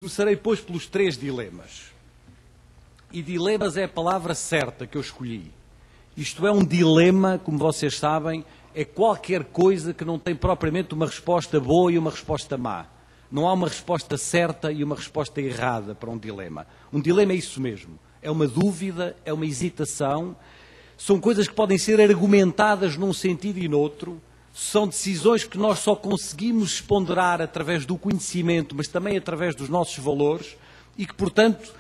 Começarei, pois, pelos 3 dilemas. E dilemas é a palavra certa que eu escolhi. Isto é um dilema, como vocês sabem, é qualquer coisa que não tem propriamente uma resposta boa e uma resposta má. Não há uma resposta certa e uma resposta errada para um dilema. Um dilema é isso mesmo. É uma dúvida, é uma hesitação. São coisas que podem ser argumentadas num sentido e noutro. São decisões que nós só conseguimos ponderar através do conhecimento, mas também através dos nossos valores e que, portanto,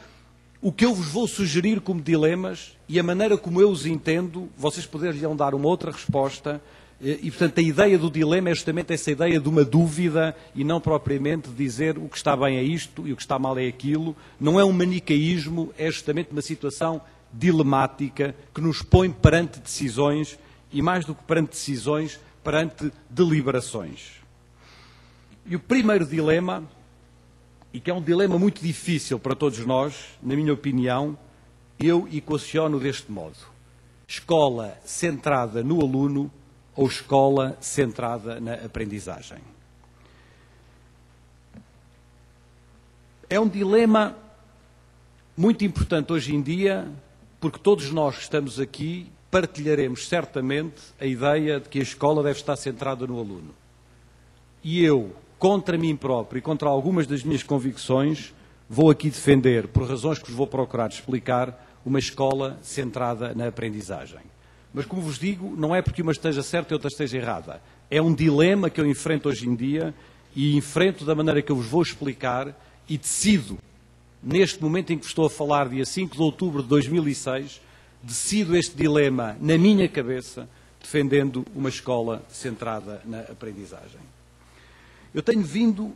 o que eu vos vou sugerir como dilemas e a maneira como eu os entendo, vocês poderiam dar uma outra resposta e, portanto, a ideia do dilema é justamente essa ideia de uma dúvida e não propriamente dizer o que está bem é isto e o que está mal é aquilo. Não é um manicaísmo, é justamente uma situação dilemática que nos põe perante decisões e, mais do que perante decisões, perante deliberações. E o primeiro dilema, e que é um dilema muito difícil para todos nós, na minha opinião, eu equaciono deste modo: escola centrada no aluno ou escola centrada na aprendizagem? É um dilema muito importante hoje em dia, porque todos nós que estamos aqui partilharemos certamente a ideia de que a escola deve estar centrada no aluno. E eu, contra mim próprio e contra algumas das minhas convicções, vou aqui defender, por razões que vos vou procurar explicar, uma escola centrada na aprendizagem. Mas, como vos digo, não é porque uma esteja certa e outra esteja errada. É um dilema que eu enfrento hoje em dia e enfrento da maneira que eu vos vou explicar e decido, neste momento em que vos estou a falar, dia 5 de outubro de 2006, decido este dilema na minha cabeça, defendendo uma escola centrada na aprendizagem. Eu tenho vindo,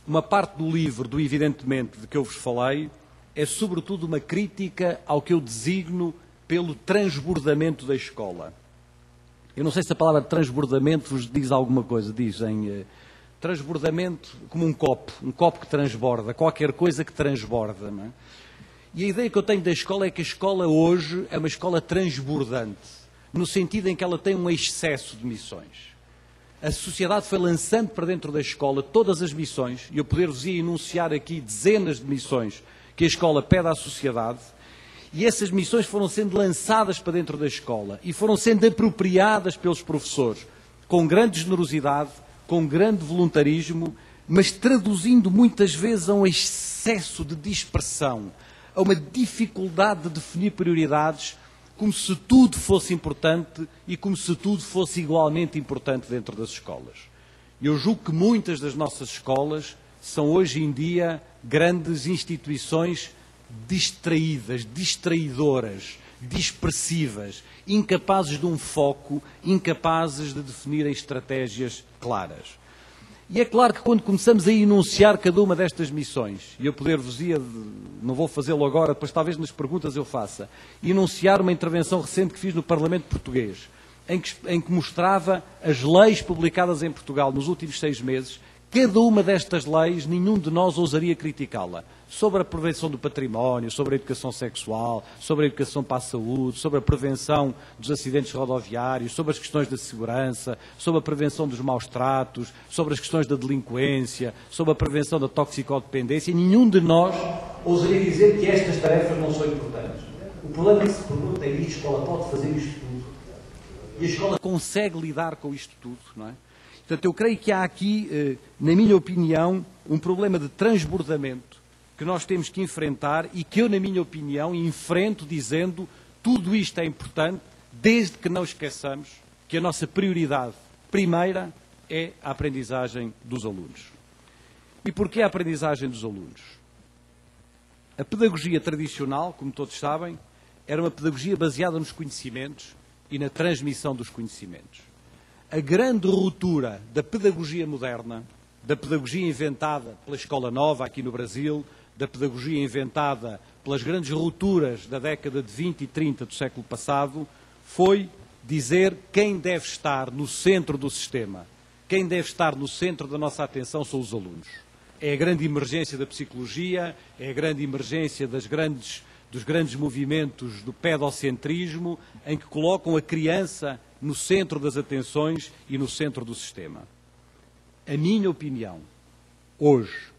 uma parte do livro, do evidentemente, de que eu vos falei, é sobretudo uma crítica ao que eu designo pelo transbordamento da escola. Eu não sei se a palavra transbordamento vos diz alguma coisa. Dizem transbordamento como um copo que transborda, qualquer coisa que transborda, não é? E a ideia que eu tenho da escola é que a escola hoje é uma escola transbordante, no sentido em que ela tem um excesso de missões. A sociedade foi lançando para dentro da escola todas as missões, e eu poder-vos enunciar aqui dezenas de missões que a escola pede à sociedade, e essas missões foram sendo lançadas para dentro da escola e foram sendo apropriadas pelos professores, com grande generosidade, com grande voluntarismo, mas traduzindo muitas vezes a um excesso de dispersão, a uma dificuldade de definir prioridades, como se tudo fosse importante e como se tudo fosse igualmente importante dentro das escolas. Eu julgo que muitas das nossas escolas são hoje em dia grandes instituições distraídas, distraidoras, dispersivas, incapazes de um foco, incapazes de definirem estratégias claras. E é claro que quando começamos a enunciar cada uma destas missões, e eu poder-vos-ia, não vou fazê-lo agora, depois talvez nas perguntas eu faça, enunciar uma intervenção recente que fiz no Parlamento Português, em que mostrava as leis publicadas em Portugal nos últimos 6 meses, cada uma destas leis, nenhum de nós ousaria criticá-la. Sobre a prevenção do património, sobre a educação sexual, sobre a educação para a saúde, sobre a prevenção dos acidentes rodoviários, sobre as questões da segurança, sobre a prevenção dos maus tratos, sobre as questões da delinquência, sobre a prevenção da toxicodependência. Nenhum de nós ousaria dizer que estas tarefas não são importantes. O problema que se pergunta é: e a escola pode fazer isto tudo? E a escola consegue lidar com isto tudo, não é? Portanto, eu creio que há aqui, na minha opinião, um problema de transbordamento que nós temos que enfrentar e que eu, na minha opinião, enfrento dizendo tudo isto é importante, desde que não esqueçamos que a nossa prioridade primeira é a aprendizagem dos alunos. E porquê a aprendizagem dos alunos? A pedagogia tradicional, como todos sabem, era uma pedagogia baseada nos conhecimentos e na transmissão dos conhecimentos. A grande ruptura da pedagogia moderna, da pedagogia inventada pela Escola Nova aqui no Brasil, da pedagogia inventada pelas grandes rupturas da década de 20 e 30 do século passado, foi dizer quem deve estar no centro do sistema. Quem deve estar no centro da nossa atenção são os alunos. É a grande emergência da psicologia, é a grande emergência dos grandes movimentos do pedocentrismo, em que colocam a criança no centro das atenções e no centro do sistema. A minha opinião, hoje,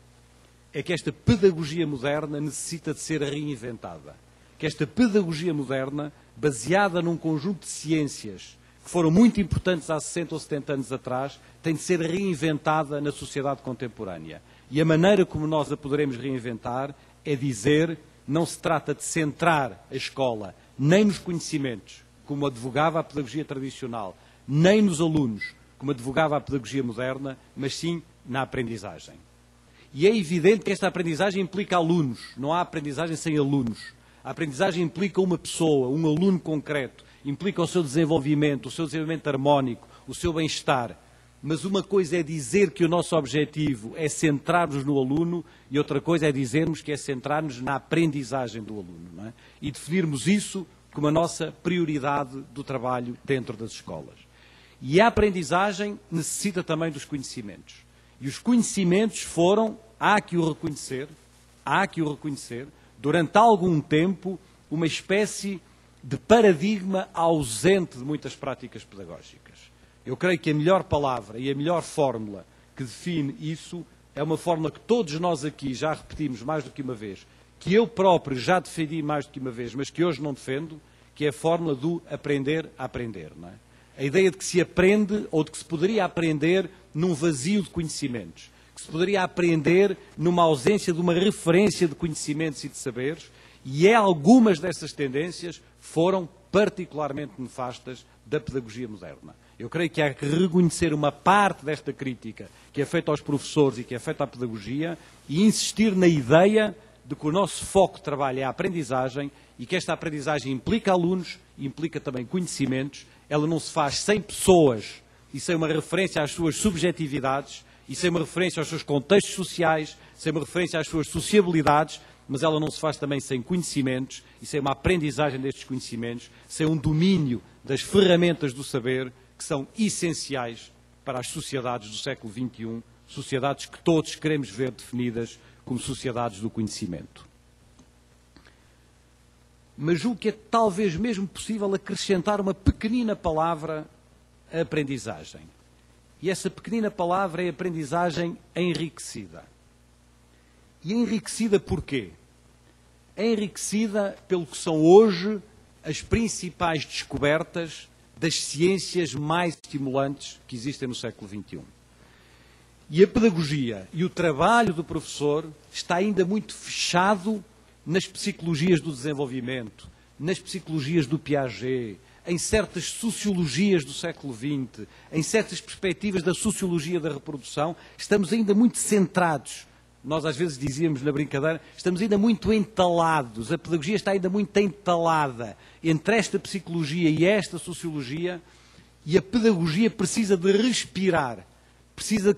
é que esta pedagogia moderna necessita de ser reinventada. Que esta pedagogia moderna, baseada num conjunto de ciências que foram muito importantes há 60 ou 70 anos atrás, tem de ser reinventada na sociedade contemporânea. E a maneira como nós a poderemos reinventar é dizer, não se trata de centrar a escola nem nos conhecimentos, como advogava a pedagogia tradicional, nem nos alunos, como advogava a pedagogia moderna, mas sim na aprendizagem. E é evidente que esta aprendizagem implica alunos, não há aprendizagem sem alunos. A aprendizagem implica uma pessoa, um aluno concreto, implica o seu desenvolvimento harmónico, o seu bem-estar. Mas uma coisa é dizer que o nosso objetivo é centrar-nos no aluno e outra coisa é dizermos que é centrar-nos na aprendizagem do aluno, não é? E definirmos isso como a nossa prioridade do trabalho dentro das escolas. E a aprendizagem necessita também dos conhecimentos. E os conhecimentos foram, há que o reconhecer, durante algum tempo, uma espécie de paradigma ausente de muitas práticas pedagógicas. Eu creio que a melhor palavra e a melhor fórmula que define isso é uma fórmula que todos nós aqui já repetimos mais do que uma vez, que eu próprio já defendi mais do que uma vez, mas que hoje não defendo, que é a fórmula do aprender a aprender, não é? A ideia de que se aprende ou de que se poderia aprender num vazio de conhecimentos, que se poderia aprender numa ausência de uma referência de conhecimentos e de saberes, e algumas dessas tendências foram particularmente nefastas da pedagogia moderna. Eu creio que há que reconhecer uma parte desta crítica que é feita aos professores e que é feita à pedagogia e insistir na ideia de que o nosso foco de trabalho é a aprendizagem e que esta aprendizagem implica alunos, implica também conhecimentos. Ela não se faz sem pessoas e sem uma referência às suas subjetividades e sem uma referência aos seus contextos sociais, sem uma referência às suas sociabilidades, mas ela não se faz também sem conhecimentos e sem uma aprendizagem destes conhecimentos, sem um domínio das ferramentas do saber que são essenciais para as sociedades do século XXI, sociedades que todos queremos ver definidas como sociedades do conhecimento. Mas julgo que é talvez mesmo possível acrescentar uma pequenina palavra à aprendizagem. E essa pequenina palavra é aprendizagem enriquecida. E enriquecida porquê? É enriquecida pelo que são hoje as principais descobertas das ciências mais estimulantes que existem no século XXI. E a pedagogia e o trabalho do professor está ainda muito fechado nas psicologias do desenvolvimento, nas psicologias do Piaget, em certas sociologias do século XX, em certas perspectivas da sociologia da reprodução. Estamos ainda muito centrados. Nós às vezes dizíamos na brincadeira, estamos ainda muito entalados, a pedagogia está ainda muito entalada entre esta psicologia e esta sociologia, e a pedagogia precisa de respirar, precisa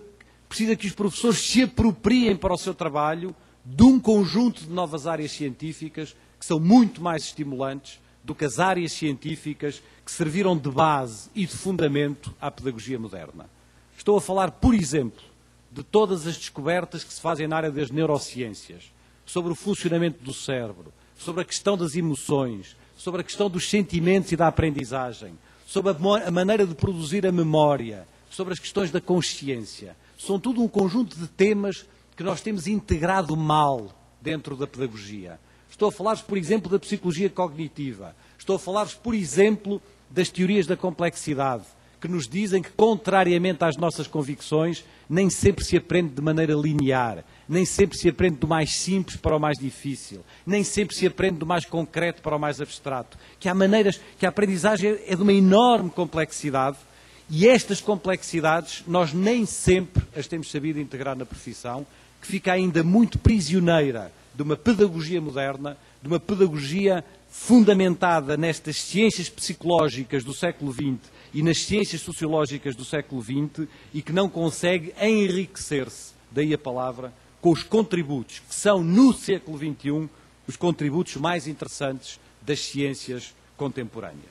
que os professores se apropriem para o seu trabalho de um conjunto de novas áreas científicas que são muito mais estimulantes do que as áreas científicas que serviram de base e de fundamento à pedagogia moderna. Estou a falar, por exemplo, de todas as descobertas que se fazem na área das neurociências, sobre o funcionamento do cérebro, sobre a questão das emoções, sobre a questão dos sentimentos e da aprendizagem, sobre a maneira de produzir a memória, sobre as questões da consciência. São tudo um conjunto de temas que nós temos integrado mal dentro da pedagogia. Estou a falar-vos, por exemplo, da psicologia cognitiva. Estou a falar-vos, por exemplo, das teorias da complexidade, que nos dizem que, contrariamente às nossas convicções, nem sempre se aprende de maneira linear, nem sempre se aprende do mais simples para o mais difícil, nem sempre se aprende do mais concreto para o mais abstrato, que há maneiras, que a aprendizagem é de uma enorme complexidade, e estas complexidades nós nem sempre as temos sabido integrar na profissão, que fica ainda muito prisioneira de uma pedagogia moderna, de uma pedagogia fundamentada nestas ciências psicológicas do século XX e nas ciências sociológicas do século XX e que não consegue enriquecer-se, daí a palavra, com os contributos que são, no século XXI, os contributos mais interessantes das ciências contemporâneas.